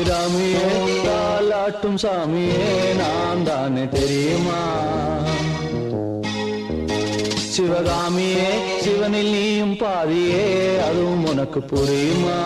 அபிராமியே தாலாட்டும் சாமியே நான் தானே தெரியுமா? சிவகாமியே சிவனில் நீயும் பாதியே அதுவும் உனக்கு புரியுமா?